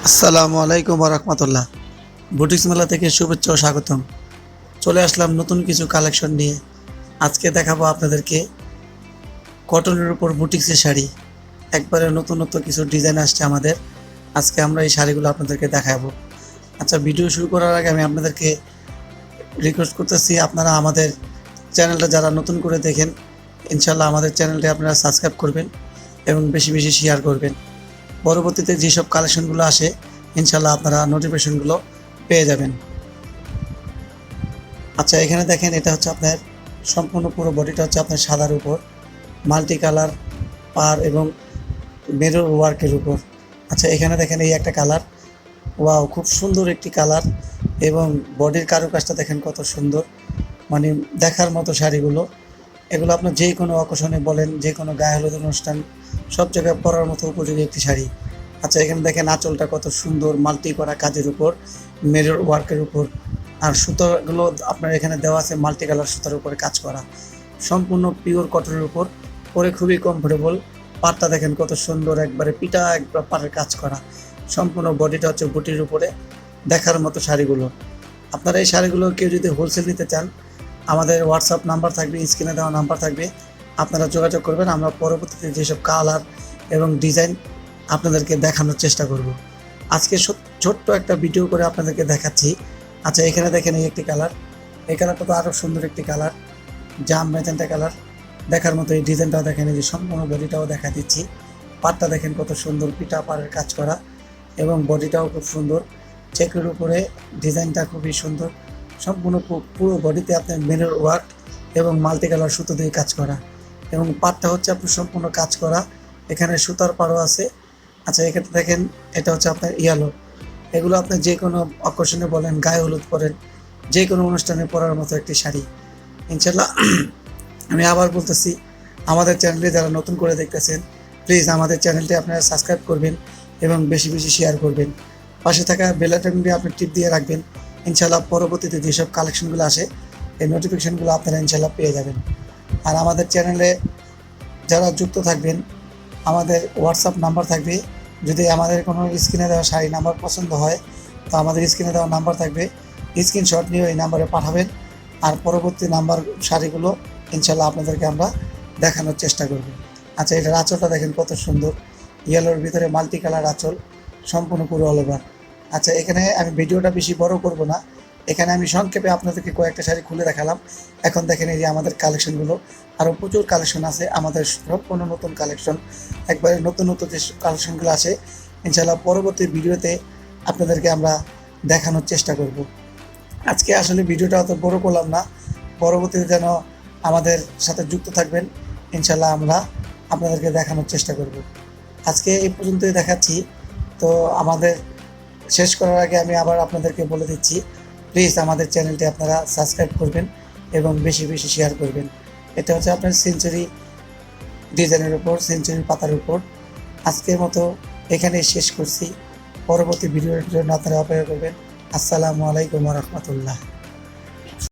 আসসালামু আলাইকুম রহমতুল্লাহ। বুটিক্স মেলা থেকে শুভেচ্ছা ও স্বাগতম। চলে আসলাম নতুন কিছু কালেকশন নিয়ে। আজকে দেখাবো আপনাদেরকে কটনের উপর বুটিক্সের শাড়ি। একবারে নতুন নতুন কিছু ডিজাইন আসছে আমাদের। আজকে আমরা এই শাড়িগুলো আপনাদেরকে দেখাবো। আচ্ছা, ভিডিও শুরু করার আগে আমি আপনাদেরকে রিকোয়েস্ট করতেছি, আপনারা আমাদের চ্যানেলটা যারা নতুন করে দেখেন, ইনশাল্লাহ আমাদের চ্যানেলটি আপনারা সাবস্ক্রাইব করবেন এবং বেশি বেশি শেয়ার করবেন। পরবর্তীতে যেসব কালেকশনগুলো আসে ইনশাল্লাহ আপনারা নোটিফিকেশনগুলো পেয়ে যাবেন। আচ্ছা, এখানে দেখেন, এটা হচ্ছে আপনার সম্পূর্ণ পুরো বডিটা হচ্ছে আপনার সাদার উপর মাল্টি কালার পার এবং মেরর ওয়ার্কের উপর। আচ্ছা, এখানে দেখেন এই একটা কালার, ওয়াও, খুব সুন্দর একটি কালার এবং বডির কারুকাজটা দেখেন কত সুন্দর, মানে দেখার মতো শাড়িগুলো। এগুলো আপনার যে কোনো অকেশনে বলেন, যে কোনো গায়ে হলুদ অনুষ্ঠান, সব জায়গায় পরার মতো উপযোগী একটি শাড়ি। আচ্ছা, এখানে দেখেন আঁচলটা কত সুন্দর মাল্টি করা কাজের উপর, মিরর ওয়ার্কের উপর, আর সুতোগুলো আপনার এখানে দেওয়া আছে মাল্টি কালার সুতার উপরে কাজ করা, সম্পূর্ণ পিওর কটনের উপর, পরে খুবই কমফোর্টেবল। পাটটা দেখেন কত সুন্দর, একবারে পিটা একবার পাটের কাজ করা, সম্পূর্ণ বডিটা হচ্ছে বুটির উপরে, দেখার মতো শাড়িগুলো। আপনারা এই শাড়িগুলো কেউ যদি হোলসেল নিতে চান, আমাদের হোয়াটসঅ্যাপ নাম্বার থাকবে, স্ক্রিনে দেওয়া নাম্বার থাকবে, আপনারা যোগাযোগ করবেন। আমরা পরবর্তীতে যেসব কালার এবং ডিজাইন আপনাদেরকে দেখানোর চেষ্টা করব। আজকে ছোট্ট একটা ভিডিও করে আপনাদেরকে দেখাচ্ছি। আচ্ছা, এখানে দেখেন এই একটি কালার, এই কালারটা তো আরও সুন্দর একটি কালার, জাম ম্যাজেন্টা কালার, দেখার মতো। এই ডিজাইনটাও দেখেন, এই যে সম্পূর্ণ বডিটাও দেখা দিচ্ছি। পাটটা দেখেন কত সুন্দর, পিটা পাড়ের কাজ করা এবং বডিটাও খুব সুন্দর, চেকের উপরে ডিজাইনটা খুবই সুন্দর, সম্পূর্ণ পুরো বডিতে আপনার মিরর ওয়ার্ক এবং মাল্টি কালার সুতো দিয়ে কাজ করা এবং পাটটা হচ্ছে আপনার সম্পূর্ণ কাজ করা, এখানে সুতার পাড়ও আছে। আচ্ছা, এখানে দেখেন, এটা হচ্ছে আপনার ইয়ালো। এগুলো আপনি যে কোনো অকেশনে বলেন, গায়ে হলুদ পরেন, যে কোনো অনুষ্ঠানে পরার মতো একটি শাড়ি ইনশাল্লাহ। আমি আবার বলতেছি, আমাদের চ্যানেলে যারা নতুন করে দেখতেছেন, প্লিজ আমাদের চ্যানেলটি আপনারা সাবস্ক্রাইব করবেন এবং বেশি বেশি শেয়ার করবেন। পাশে থাকা বেল আইকনটি আপনি টিপ দিয়ে রাখবেন। ইনশাল্লাহ পরবর্তীতে যেসব কালেকশনগুলো আসে এই নোটিফিকেশনগুলো আপনারা ইনশাল্লাহ পেয়ে যাবেন। আর আমাদের চ্যানেলে যারা যুক্ত থাকবেন, আমাদের হোয়াটসঅ্যাপ নাম্বার থাকবে। যদি আমাদের কোনো স্ক্রিনে দেওয়া শাড়ি নাম্বার পছন্দ হয়, তো আমাদের স্ক্রিনে দেওয়া নাম্বার থাকবে, স্ক্রিনশট নিয়ে এই নাম্বারে পাঠাবেন। আর পরবর্তী নাম্বার শাড়িগুলো ইনশাল্লাহ আপনাদেরকে আমরা দেখানোর চেষ্টা করব। আচ্ছা, এটার আঁচলটা দেখেন কত সুন্দর, ইয়েলোর ভিতরে মাল্টি কালার আঁচল, সম্পূর্ণ পুরো অল ওভার। আচ্ছা, এখানে আমি ভিডিওটা বেশি বড় করব না, এখানে আমি সংক্ষেপে আপনাদেরকে কয়েকটা শাড়ি খুলে দেখালাম। এখন দেখেন এই যে আমাদের কালেকশনগুলো, আরও প্রচুর কালেকশন আছে আমাদের, সম্পূর্ণ নতুন কালেকশন, একবারে নতুন নতুন যে কালেকশনগুলো আছে ইনশাল্লাহ পরবর্তী ভিডিওতে আপনাদেরকে আমরা দেখানোর চেষ্টা করব। আজকে আসলে ভিডিওটা অত বড় করলাম না, পরবর্তীতে যেন আমাদের সাথে যুক্ত থাকবেন, ইনশাল্লাহ আমরা আপনাদেরকে দেখানোর চেষ্টা করব। আজকে এই পর্যন্তই দেখাচ্ছি। তো আমাদের শেষ করার আগে আমি আবার আপনাদেরকে বলে দিচ্ছি, প্লিজ আমাদের চ্যানেলটি আপনারা সাবস্ক্রাইব করবেন এবং বেশি বেশি শেয়ার করবেন। এটা হচ্ছে আপনার সেঞ্চুরি ডিজাইনের উপর, সেঞ্চুরি পাতার উপর। আজকের মতো এখানেই শেষ করছি, পরবর্তী ভিডিওর জন্য আপনারা অপেক্ষা করবেন। আসসালামু আলাইকুম রহমতুল্লাহ।